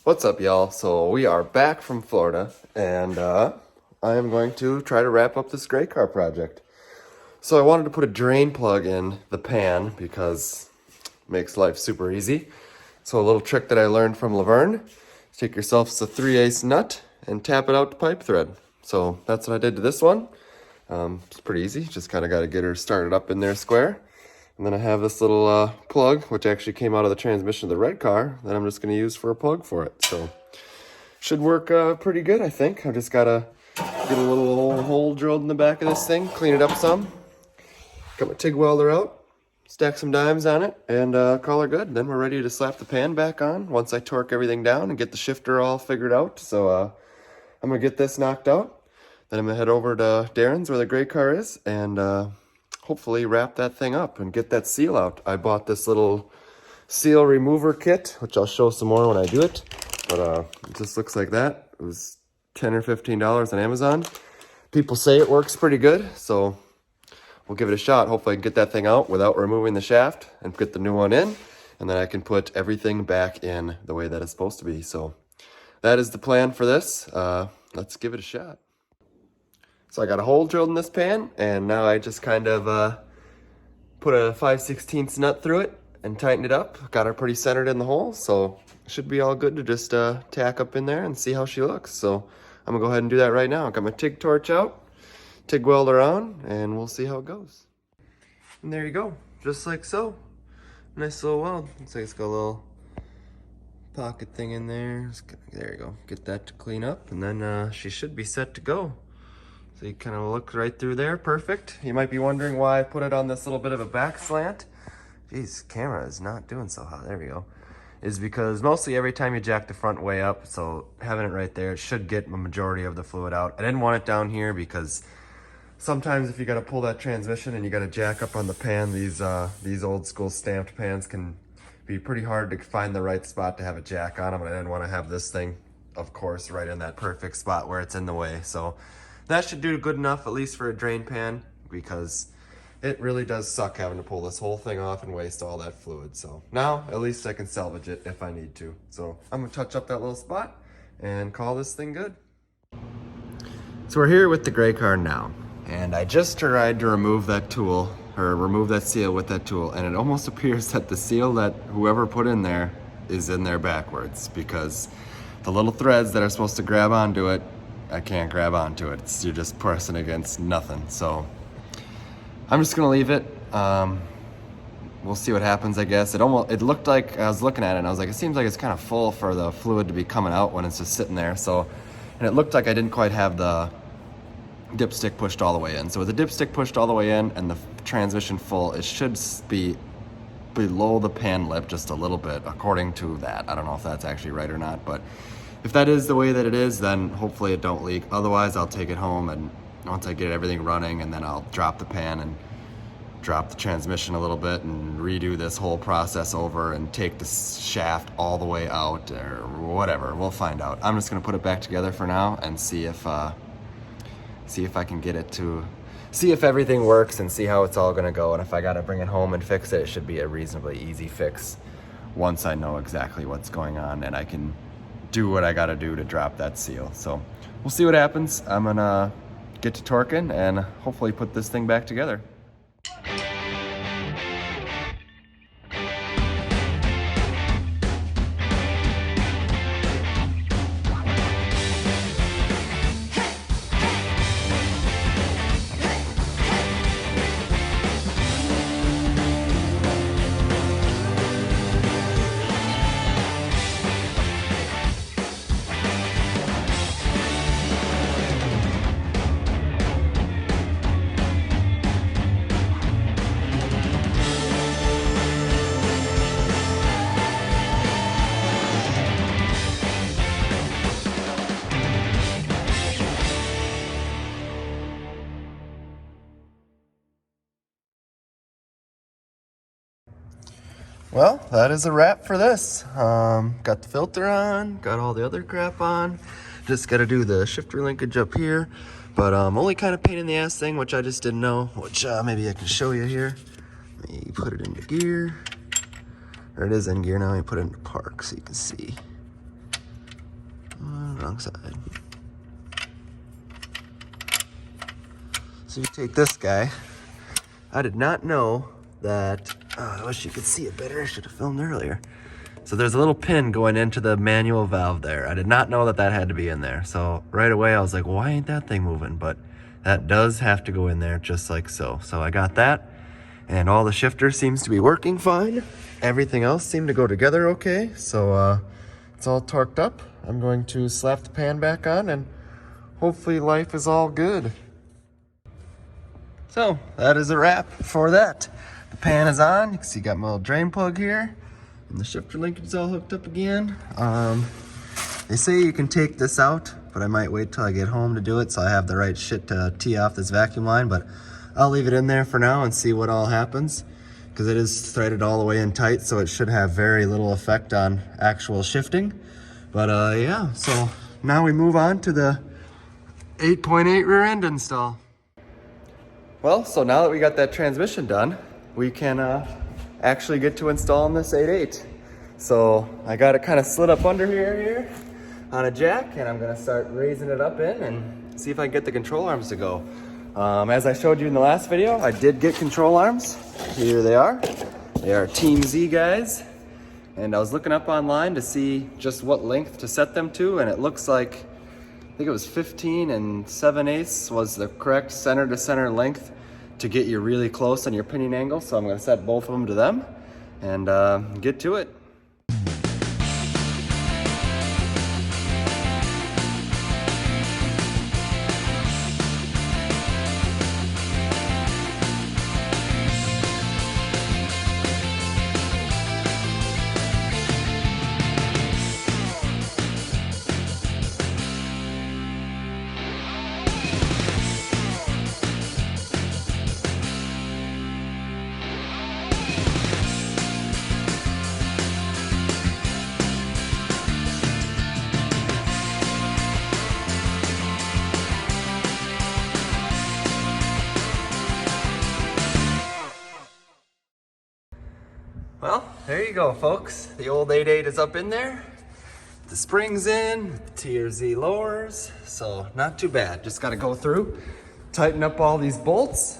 What's up, y'all? So we are back from Florida, and I am going to try to wrap up this gray car project. So I wanted to put a drain plug in the pan because it makes life super easy. So a little trick that I learned from Laverne is take yourself a 3/8 nut and tap it out to pipe thread. So that's what I did to this one. It's pretty easy, just kind of got to get her started up in there square. And then I have this little plug, which actually came out of the transmission of the red car, that I'm just going to use for a plug for it. So, should work pretty good, I think. I just got to get a little hole drilled in the back of this thing, clean it up some. Got my TIG welder out, stack some dimes on it, and call her good. Then we're ready to slap the pan back on once I torque everything down and get the shifter all figured out. So, I'm going to get this knocked out. Then I'm going to head over to Darren's where the gray car is, and hopefully wrap that thing up and get that seal out. I bought this little seal remover kit, which I'll show some more when I do it. But it just looks like that. It was $10 or $15 on Amazon. People say it works pretty good, so we'll give it a shot. Hopefully I can get that thing out without removing the shaft and get the new one in. And then I can put everything back in the way that it's supposed to be. So that is the plan for this. Let's give it a shot. So I got a hole drilled in this pan, and now I just kind of put a 5/16 nut through it and tightened it up. Got her pretty centered in the hole, so it should be all good to just tack up in there and see how she looks. So I'm gonna go ahead and do that right now. I got my TIG torch out, TIG welder on, and we'll see how it goes. And there you go, just like so. Nice little weld. Looks like it's got a little pocket thing in there. There you go. Get that to clean up, and then she should be set to go. So you kind of look right through there, perfect. You might be wondering why I put it on this little bit of a back slant. Jeez, camera is not doing so hot, there we go. Is because mostly every time you jack the front way up, so having it right there, it should get the majority of the fluid out. I didn't want it down here because sometimes if you gotta pull that transmission and you gotta jack up on the pan, these old school stamped pans can be pretty hard to find the right spot to have a jack on them, and I didn't want to have this thing, of course, right in that perfect spot where it's in the way. So that should do good enough, at least for a drain pan, because it really does suck having to pull this whole thing off and waste all that fluid. So now, at least I can salvage it if I need to. So I'm gonna touch up that little spot and call this thing good. So we're here with the gray car now, and I just tried to remove that tool, or remove that seal with that tool, and it almost appears that the seal that whoever put in there is in there backwards, because the little threads that are supposed to grab onto it, I can't grab onto it. You're just pressing against nothing. So I'm just gonna leave it. We'll see what happens, I guess. It looked like, I was looking at it and I was like, it seems like it's kind of full for the fluid to be coming out when it's just sitting there. So, and it looked like I didn't quite have the dipstick pushed all the way in. So with the dipstick pushed all the way in and the transmission full, it should be below the pan lip just a little bit, according to that. I don't know if that's actually right or not, but if that is the way that it is, then hopefully it don't leak. Otherwise, I'll take it home, and once I get everything running, and then I'll drop the pan and drop the transmission a little bit and redo this whole process over and take the shaft all the way out or whatever. We'll find out. I'm just gonna put it back together for now and see if I can get it to, see if everything works and see how it's all gonna go. And if I gotta bring it home and fix it, it should be a reasonably easy fix once I know exactly what's going on and I can do what I gotta do to drop that seal. So we'll see what happens. I'm gonna get to torquing and hopefully put this thing back together. Well, that is a wrap for this. Got the filter on, got all the other crap on. Just got to do the shifter linkage up here. But only kind of pain in the ass thing, which I just didn't know, which maybe I can show you here. Let me put it into gear. Or it is in gear now. Let me put it into park so you can see. Wrong side. So you take this guy. I did not know that, I wish you could see it better. I should have filmed earlier. So there's a little pin going into the manual valve there. I did not know that that had to be in there. So right away I was like, well, why ain't that thing moving? But that does have to go in there just like so. So I got that, and all the shifter seems to be working fine. Everything else seemed to go together okay. So it's all torqued up. I'm going to slap the pan back on and hopefully life is all good. So that is a wrap for that. The pan is on. You can see got my little drain plug here. And the shifter link is all hooked up again. They say you can take this out, but I might wait till I get home to do it so I have the right shit to tee off this vacuum line, but I'll leave it in there for now and see what all happens, because it is threaded all the way in tight, so it should have very little effect on actual shifting. But yeah, so now we move on to the 8.8 rear end install. Well, so now that we got that transmission done, we can actually get to installing this 8.8. So I got it kind of slid up under here on a jack, and I'm gonna start raising it up in and see if I can get the control arms to go. As I showed you in the last video, I did get control arms. Here they are. They are Team Z guys. And I was looking up online to see just what length to set them to, and it looks like, I think it was 15 and 7/8 was the correct center to center length to get you really close on your pinion angle. So I'm gonna set both of them to them and get to it. Well, there you go, folks. The old 8.8 is up in there. The spring's in, the TRZ lowers, so not too bad. Just gotta go through, tighten up all these bolts,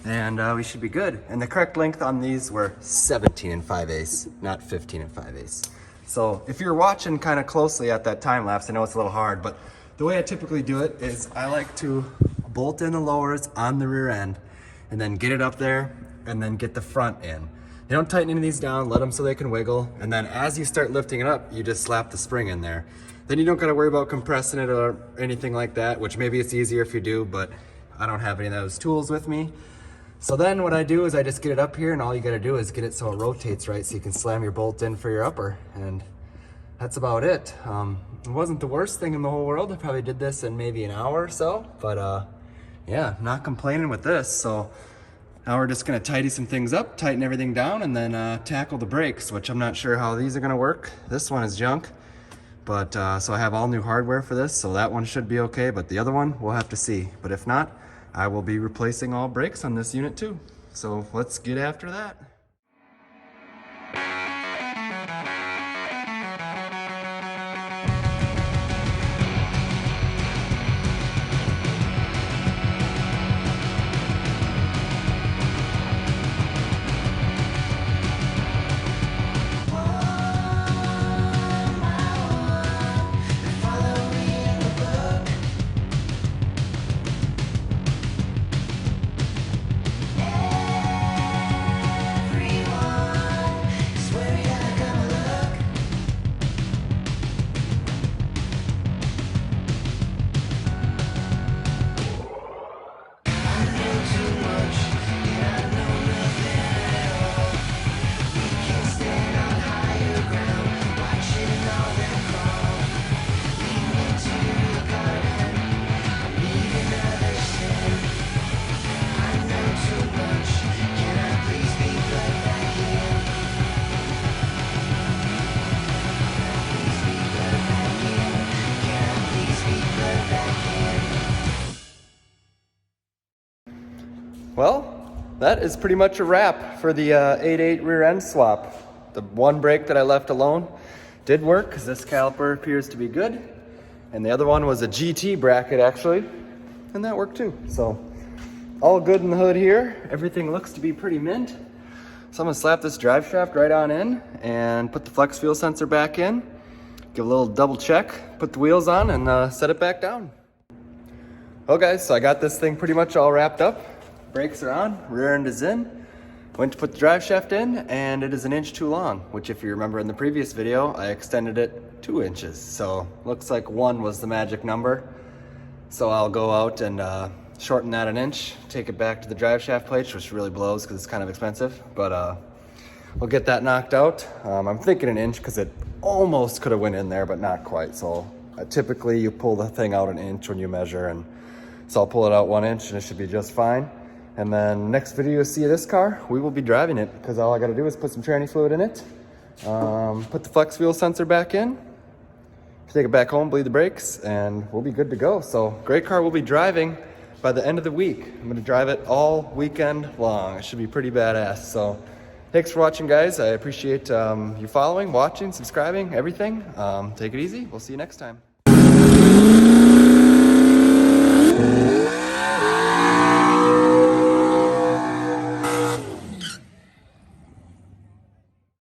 and we should be good. And the correct length on these were 17 and 5/8, not 15 and 5/8. So if you're watching kind of closely at that time lapse, I know it's a little hard, but the way I typically do it is I like to bolt in the lowers on the rear end and then get it up there and then get the front in. You don't tighten any of these down, let them so they can wiggle, and then as you start lifting it up, you just slap the spring in there. Then you don't gotta worry about compressing it or anything like that, which maybe it's easier if you do, but I don't have any of those tools with me. So then what I do is I just get it up here, and all you gotta do is get it so it rotates right so you can slam your bolt in for your upper, and that's about it. It wasn't the worst thing in the whole world. I probably did this in maybe an hour or so, but yeah, not complaining with this. So now we're just gonna tidy some things up, tighten everything down, and then tackle the brakes, which I'm not sure how these are gonna work. This one is junk, but so I have all new hardware for this, so that one should be okay, but the other one, we'll have to see. But if not, I will be replacing all brakes on this unit too. So let's get after that. Well, that is pretty much a wrap for the 8.8 rear end swap. The one brake that I left alone did work because this caliper appears to be good. And the other one was a GT bracket actually, and that worked too. So all good in the hood here. Everything looks to be pretty mint. So I'm gonna slap this drive shaft right on in and put the flex fuel sensor back in, give a little double check, put the wheels on and set it back down. Okay, so I got this thing pretty much all wrapped up. Brakes are on, rear end is in. Went to put the drive shaft in and it is 1 inch too long, which if you remember in the previous video, I extended it 2 inches. So looks like 1 was the magic number. So I'll go out and shorten that 1 inch, take it back to the drive shaft plate, which really blows because it's kind of expensive, but we'll get that knocked out. I'm thinking 1 inch because it almost could have went in there, but not quite. So typically you pull the thing out 1 inch when you measure, and so I'll pull it out 1 inch and it should be just fine. And then next video you see of this car, we will be driving it because all I got to do is put some tranny fluid in it, put the flex fuel sensor back in, take it back home, bleed the brakes, and we'll be good to go. So great car we'll be driving by the end of the week. I'm going to drive it all weekend long. It should be pretty badass. So thanks for watching, guys. I appreciate you following, watching, subscribing, everything. Take it easy. We'll see you next time.